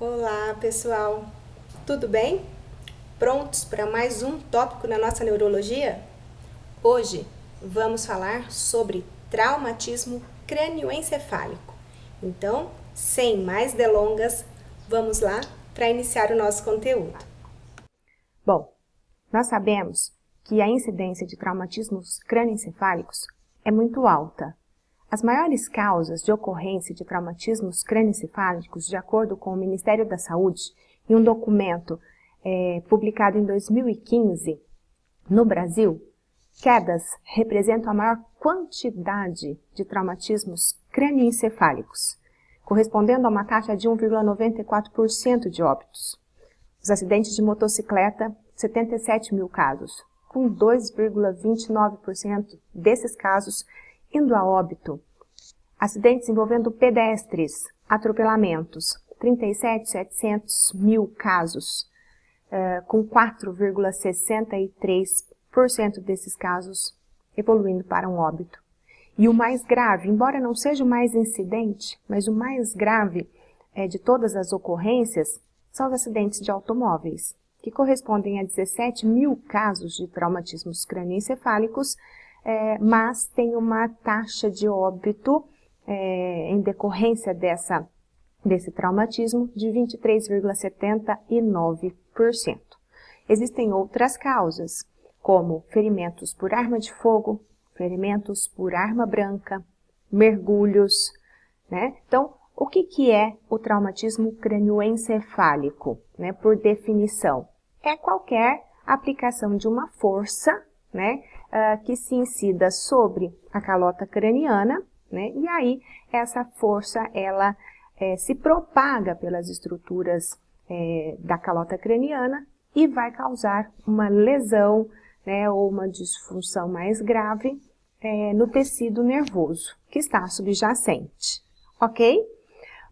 Olá, pessoal! Tudo bem? Prontos para mais um tópico na nossa neurologia? Hoje vamos falar sobre traumatismo crânioencefálico. Então, sem mais delongas, vamos lá para iniciar o nosso conteúdo. Bom, nós sabemos que a incidência de traumatismos crânioencefálicos é muito alta. As maiores causas de ocorrência de traumatismos crânioencefálicos, de acordo com o Ministério da Saúde, em um documento publicado em 2015, no Brasil, quedas representam a maior quantidade de traumatismos crânioencefálicos, correspondendo a uma taxa de 1,94% de óbitos. Os acidentes de motocicleta, 77 mil casos, com 2,29% desses casos indo a óbito. Acidentes envolvendo pedestres, atropelamentos, 37.700 mil casos, com 4,63% desses casos evoluindo para um óbito. E o mais grave, embora não seja o mais incidente, mas o mais grave de todas as ocorrências, são os acidentes de automóveis, que correspondem a 17 mil casos de traumatismos crânioencefálicos, mas tem uma taxa de óbito em decorrência desse traumatismo de 23,79%. Existem outras causas, como ferimentos por arma de fogo, ferimentos por arma branca, mergulhos, né? Então, o que é o traumatismo crânioencefálico, né? Por definição, é qualquer aplicação de uma força, né? Que se incida sobre a calota craniana, né? E aí essa força ela se propaga pelas estruturas da calota craniana e vai causar uma lesão, né? Ou uma disfunção mais grave no tecido nervoso que está subjacente, ok?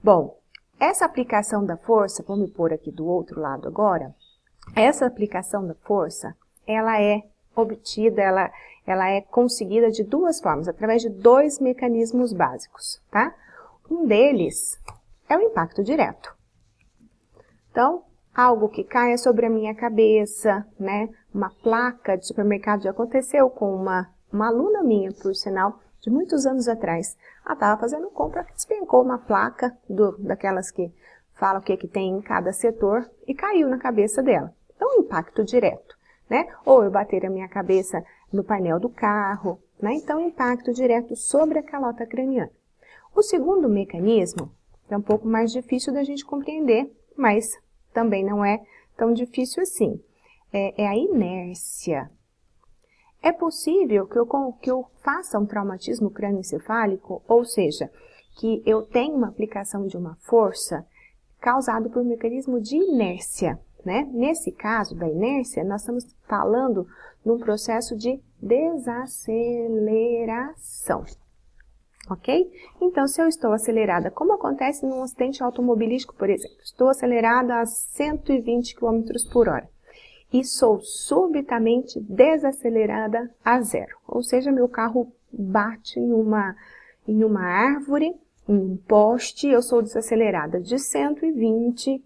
Bom, essa aplicação da força, vou me pôr aqui do outro lado agora, essa aplicação da força, ela é obtida, ela é conseguida de duas formas, através de dois mecanismos básicos, tá? Um deles é o impacto direto. Então, algo que caia sobre a minha cabeça, né? Uma placa de supermercado, já aconteceu com uma aluna minha, por sinal, de muitos anos atrás. Ela estava fazendo compra, despencou uma placa daquelas que falam o que tem em cada setor e caiu na cabeça dela. Então, impacto direto, né? Ou eu bater a minha cabeça no painel do carro, né? Então, impacto direto sobre a calota craniana. O segundo mecanismo é um pouco mais difícil da gente compreender, mas também não é tão difícil assim. É a inércia. É possível que eu faça um traumatismo crânioencefálico, ou seja, que eu tenha uma aplicação de uma força causado por um mecanismo de inércia, né? Nesse caso da inércia, nós estamos falando num processo de desaceleração, ok? Então, se eu estou acelerada, como acontece num acidente automobilístico, por exemplo, estou acelerada a 120 km por hora e sou subitamente desacelerada a zero, ou seja, meu carro bate em uma árvore, em um poste, eu sou desacelerada de 120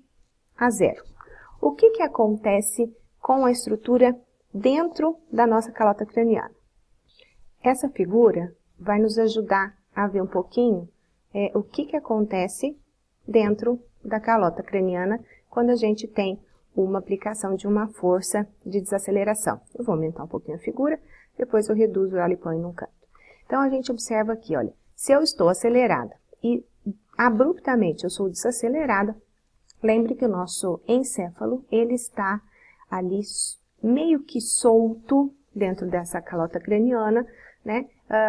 a zero. O que acontece com a estrutura dentro da nossa calota craniana? Essa figura vai nos ajudar a ver um pouquinho o que acontece dentro da calota craniana quando a gente tem uma aplicação de uma força de desaceleração. Eu vou aumentar um pouquinho a figura, depois eu reduzo ela e ponho num canto. Então, a gente observa aqui, olha, se eu estou acelerada e abruptamente eu sou desacelerada, lembre que o nosso encéfalo, ele está ali meio que solto dentro dessa calota craniana, né,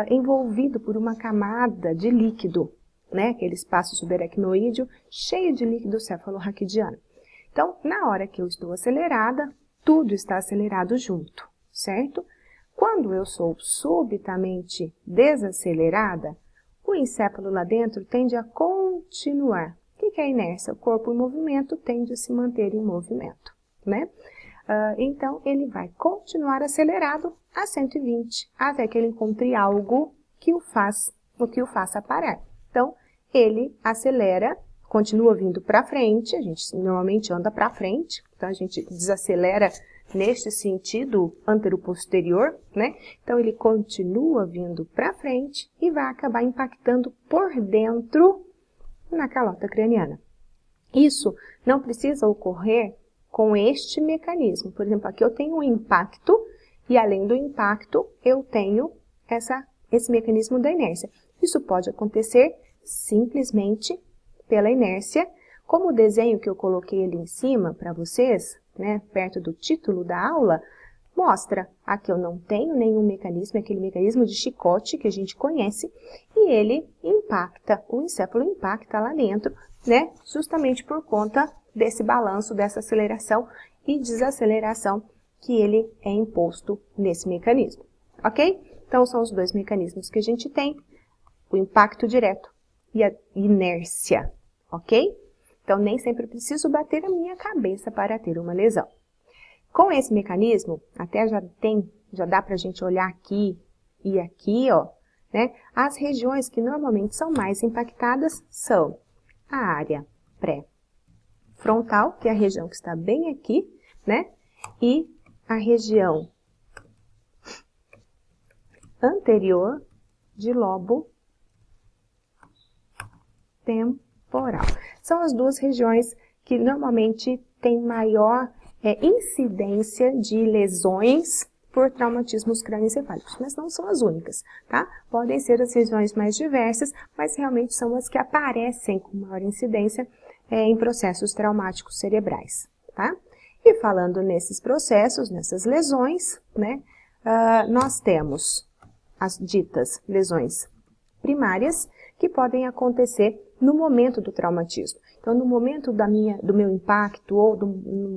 envolvido por uma camada de líquido, né, aquele espaço subaracnoídeo cheio de líquido cefalorraquidiano. Então, na hora que eu estou acelerada, tudo está acelerado junto, certo? Quando eu sou subitamente desacelerada, o encéfalo lá dentro tende a continuar. O que é a inércia? O corpo em movimento tende a se manter em movimento, né? Então, ele vai continuar acelerado a 120, até que ele encontre algo que o faça parar. Então, ele acelera continua vindo para frente, a gente normalmente anda para frente, então a gente desacelera neste sentido antero-posterior, né? Então ele continua vindo para frente e vai acabar impactando por dentro na calota craniana. Isso não precisa ocorrer com este mecanismo. Por exemplo, aqui eu tenho um impacto e além do impacto eu tenho esse mecanismo da inércia. Isso pode acontecer simplesmente pela inércia, como o desenho que eu coloquei ali em cima para vocês, né, perto do título da aula, mostra. Aqui eu não tenho nenhum mecanismo, aquele mecanismo de chicote que a gente conhece, e ele impacta, o encéfalo impacta lá dentro, né, justamente por conta desse balanço, dessa aceleração e desaceleração que ele é imposto nesse mecanismo, ok? Então, são os dois mecanismos que a gente tem, o impacto direto e a inércia, ok? Então, nem sempre preciso bater a minha cabeça para ter uma lesão. Com esse mecanismo, até já dá para a gente olhar aqui e aqui, ó, né? As regiões que normalmente são mais impactadas são a área pré-frontal, que é a região que está bem aqui, né? E a região anterior de lobo temporal. São as duas regiões que normalmente têm maior incidência de lesões por traumatismos crânioencefálicos, mas não são as únicas, tá? Podem ser as regiões mais diversas, mas realmente são as que aparecem com maior incidência em processos traumáticos cerebrais, tá? E falando nesses processos, nessas lesões, né, nós temos as ditas lesões primárias, que podem acontecer no momento do traumatismo. Então, no momento do meu impacto ou no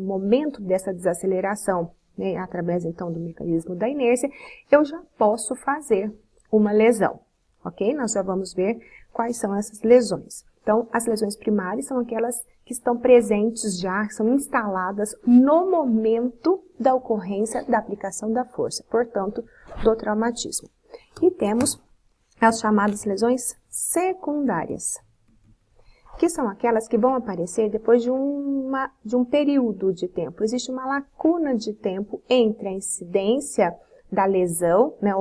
momento dessa desaceleração, né, através então do mecanismo da inércia, eu já posso fazer uma lesão, ok? Nós já vamos ver quais são essas lesões. Então, as lesões primárias são aquelas que estão presentes já, são instaladas no momento da ocorrência da aplicação da força, portanto, do traumatismo. E temos as chamadas lesões secundárias, que são aquelas que vão aparecer depois de um período de tempo. Existe uma lacuna de tempo entre a incidência da lesão, né,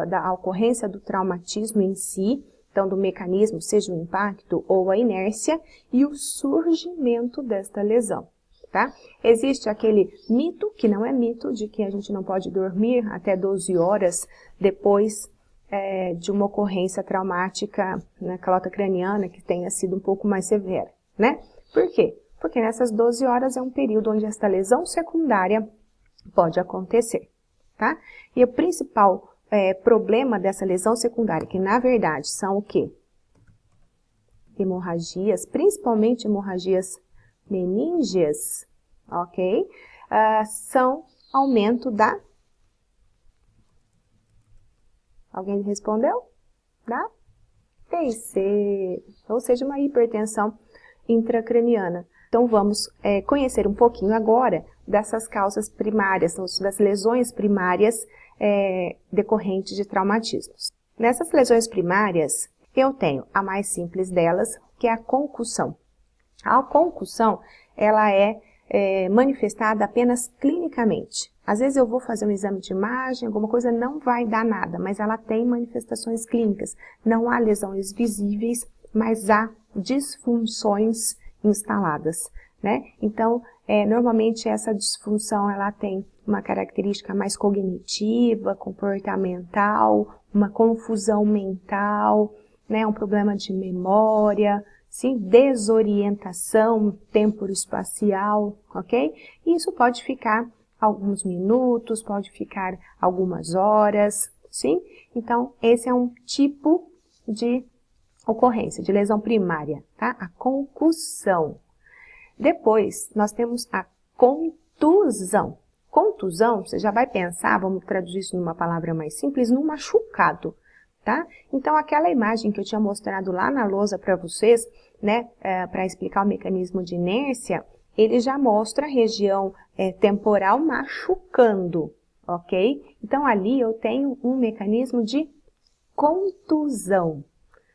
da ocorrência do traumatismo em si, então do mecanismo, seja o impacto ou a inércia, e o surgimento desta lesão, tá? Existe aquele mito, que não é mito, de que a gente não pode dormir até 12 horas depois de uma ocorrência traumática na calota craniana que tenha sido um pouco mais severa, né? Por quê? Porque nessas 12 horas é um período onde esta lesão secundária pode acontecer, tá? E o principal problema dessa lesão secundária, que na verdade são o quê? Hemorragias, principalmente hemorragias meníngeas, ok? São aumento da... Alguém respondeu? Da TIC, ou seja, uma hipertensão intracraniana. Então, vamos conhecer um pouquinho agora dessas causas primárias, das lesões primárias decorrentes de traumatismos. Nessas lesões primárias, eu tenho a mais simples delas, que é a concussão. A concussão, ela é manifestada apenas clinicamente. Às vezes eu vou fazer um exame de imagem, alguma coisa não vai dar nada, mas ela tem manifestações clínicas. Não há lesões visíveis, mas há disfunções instaladas, né? Então, normalmente essa disfunção ela tem uma característica mais cognitiva, comportamental, uma confusão mental, né? Um problema de memória, sim, desorientação temporoespacial, ok? E isso pode ficar alguns minutos, pode ficar algumas horas, sim? Então, esse é um tipo de ocorrência, de lesão primária, tá? A concussão. Depois, nós temos a contusão. Contusão, você já vai pensar, vamos traduzir isso numa palavra mais simples, num machucado, tá? Então, aquela imagem que eu tinha mostrado lá na lousa para vocês, né, para explicar o mecanismo de inércia, ele já mostra a região temporal machucando, ok? Então, ali eu tenho um mecanismo de contusão,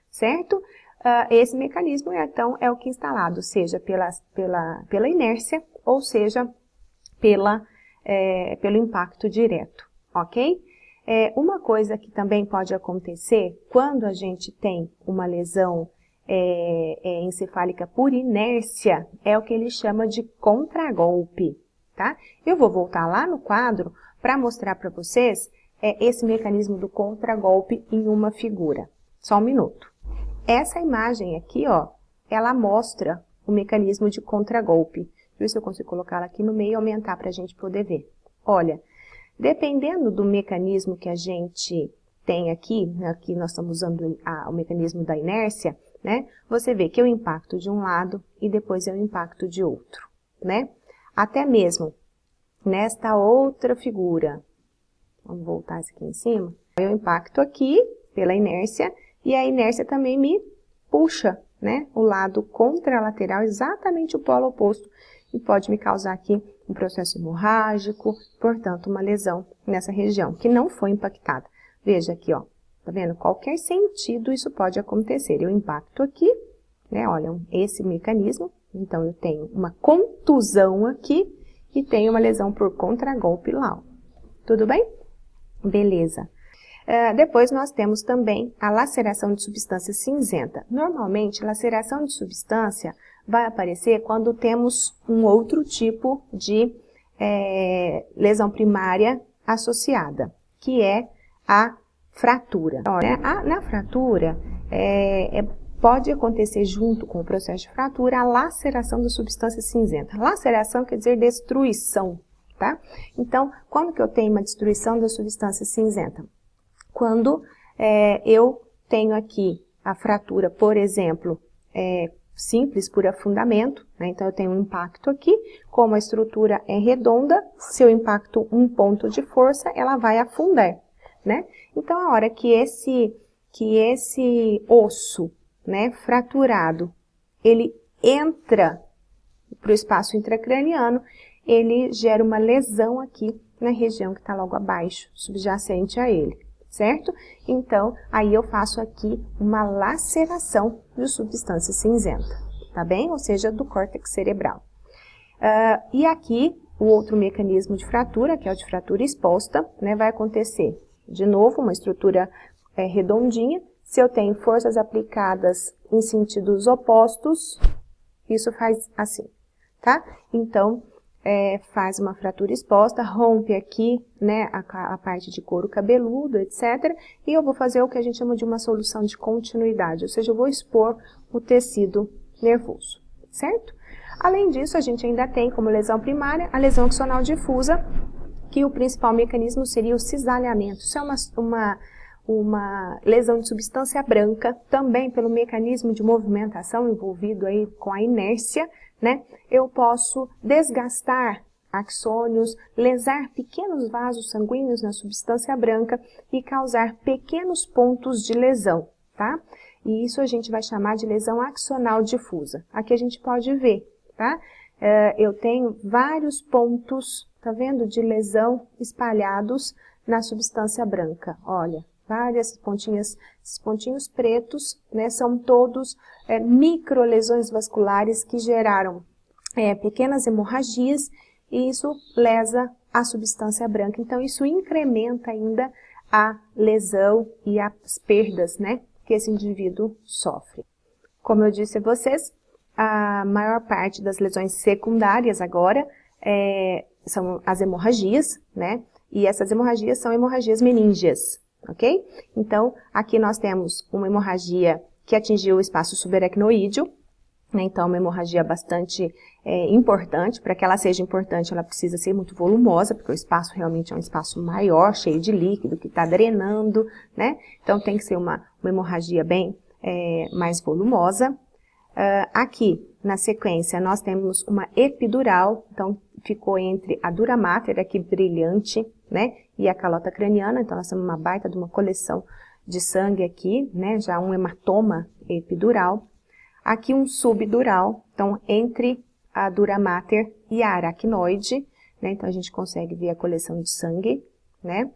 certo? esse mecanismo, então, é o que é instalado, seja pela inércia, ou seja, pelo impacto direto, ok? Uma coisa que também pode acontecer, quando a gente tem uma lesão encefálica por inércia, é o que ele chama de contragolpe, tá? Eu vou voltar lá no quadro para mostrar para vocês esse mecanismo do contragolpe em uma figura. Só um minuto. Essa imagem aqui, ó, ela mostra o mecanismo de contragolpe. Deixa eu ver se eu consigo colocar ela aqui no meio e aumentar para a gente poder ver. Olha, dependendo do mecanismo que a gente tem aqui nós estamos usando o mecanismo da inércia, né? Você vê que eu impacto de um lado e depois eu impacto de outro, né? Até mesmo nesta outra figura, vamos voltar isso aqui em cima, eu impacto aqui pela inércia e a inércia também me puxa, né? O lado contralateral, exatamente o polo oposto, e pode me causar aqui um processo hemorrágico, portanto, uma lesão nessa região, que não foi impactada. Veja aqui, ó, tá vendo? Qualquer sentido isso pode acontecer. Eu impacto aqui, né? Olha, esse mecanismo, então eu tenho uma contusão aqui e tenho uma lesão por contragolpe lá, ó. Tudo bem? Beleza. Depois nós temos também a laceração de substância cinzenta. Normalmente, laceração de substância vai aparecer quando temos um outro tipo de lesão primária associada, que é a fratura. Na fratura, pode acontecer junto com o processo de fratura a laceração da substância cinzenta. Laceração quer dizer destruição, tá? Então, quando que eu tenho uma destruição da substância cinzenta? Quando eu tenho aqui a fratura, por exemplo, simples por afundamento, né? Então eu tenho um impacto aqui, como a estrutura é redonda, se eu impacto um ponto de força, ela vai afundar, né? Então a hora que esse osso, né, fraturado, ele entra para o espaço intracraniano, ele gera uma lesão aqui na região que está logo abaixo, subjacente a ele, certo? Então, aí eu faço aqui uma laceração de substância cinzenta, tá bem? Ou seja, do córtex cerebral. E aqui, o outro mecanismo de fratura, que é o de fratura exposta, né, vai acontecer, de novo, uma estrutura redondinha. Se eu tenho forças aplicadas em sentidos opostos, isso faz assim, tá? Então, faz uma fratura exposta, rompe aqui, né, a parte de couro cabeludo, etc. E eu vou fazer o que a gente chama de uma solução de continuidade, ou seja, eu vou expor o tecido nervoso, certo? Além disso, a gente ainda tem como lesão primária a lesão axonal difusa, que o principal mecanismo seria o cisalhamento. Isso é uma lesão de substância branca, também pelo mecanismo de movimentação envolvido aí com a inércia, né? Eu posso desgastar axônios, lesar pequenos vasos sanguíneos na substância branca e causar pequenos pontos de lesão, tá? E isso a gente vai chamar de lesão axonal difusa. Aqui a gente pode ver, tá? Eu tenho vários pontos, tá vendo, de lesão espalhados na substância branca. Olha, várias pontinhas, esses pontinhos pretos, né, são todos microlesões vasculares que geraram pequenas hemorragias e isso lesa a substância branca. Então, isso incrementa ainda a lesão e as perdas, né, que esse indivíduo sofre. Como eu disse a vocês, a maior parte das lesões secundárias agora são as hemorragias, né, e essas hemorragias são hemorragias meníngeas. Ok? Então, aqui nós temos uma hemorragia que atingiu o espaço subaracnoídeo, né? Então, uma hemorragia bastante importante. Para que ela seja importante, ela precisa ser muito volumosa, porque o espaço realmente é um espaço maior, cheio de líquido, que está drenando, né? Então, tem que ser uma hemorragia bem mais volumosa. Aqui, na sequência, nós temos uma epidural, então ficou entre a dura mater, aqui brilhante, né, e a calota craniana, então nós temos uma baita de uma coleção de sangue aqui, né, já um hematoma epidural. Aqui um subdural, então entre a dura mater e a aracnoide, né, então a gente consegue ver a coleção de sangue, né,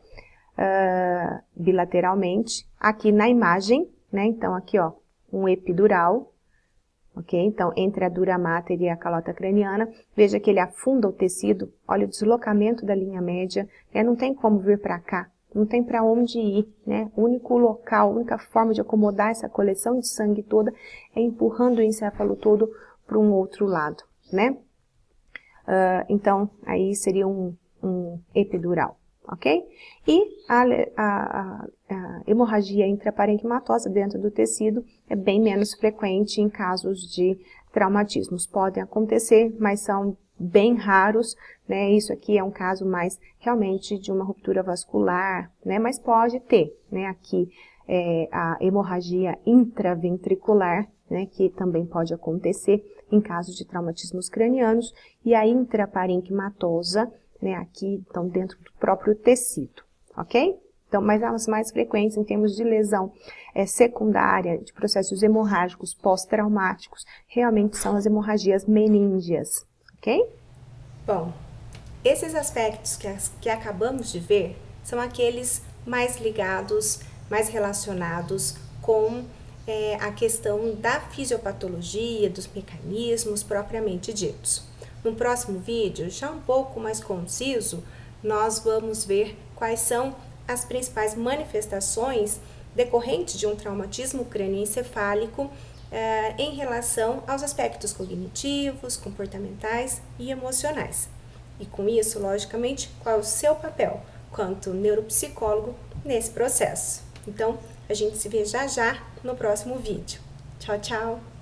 bilateralmente. Aqui na imagem, né, então aqui ó, um epidural, ok? Então, entre a dura mater e a calota craniana, veja que ele afunda o tecido, olha o deslocamento da linha média, né? Não tem como vir para cá, não tem para onde ir, né? O único local, a única forma de acomodar essa coleção de sangue toda é empurrando o encéfalo todo para um outro lado, né? Então, aí seria um epidural, ok? E a hemorragia intraparenquimatosa dentro do tecido é bem menos frequente em casos de traumatismos. Podem acontecer, mas são bem raros, né? Isso aqui é um caso mais realmente de uma ruptura vascular, né? Mas pode ter, né? Aqui a hemorragia intraventricular, né? Que também pode acontecer em casos de traumatismos cranianos, e a intraparenquimatosa, né? Aqui, então, dentro do próprio tecido, ok? Então, mas as mais frequentes em termos de lesão secundária, de processos hemorrágicos pós-traumáticos, realmente são as hemorragias meníngeas, ok? Bom, esses aspectos que acabamos de ver são aqueles mais ligados, mais relacionados com a questão da fisiopatologia, dos mecanismos propriamente ditos. No próximo vídeo, já um pouco mais conciso, nós vamos ver quais são as principais manifestações decorrentes de um traumatismo crânioencefálico em relação aos aspectos cognitivos, comportamentais e emocionais. E com isso, logicamente, qual é o seu papel quanto neuropsicólogo nesse processo. Então, a gente se vê já no próximo vídeo. Tchau, tchau!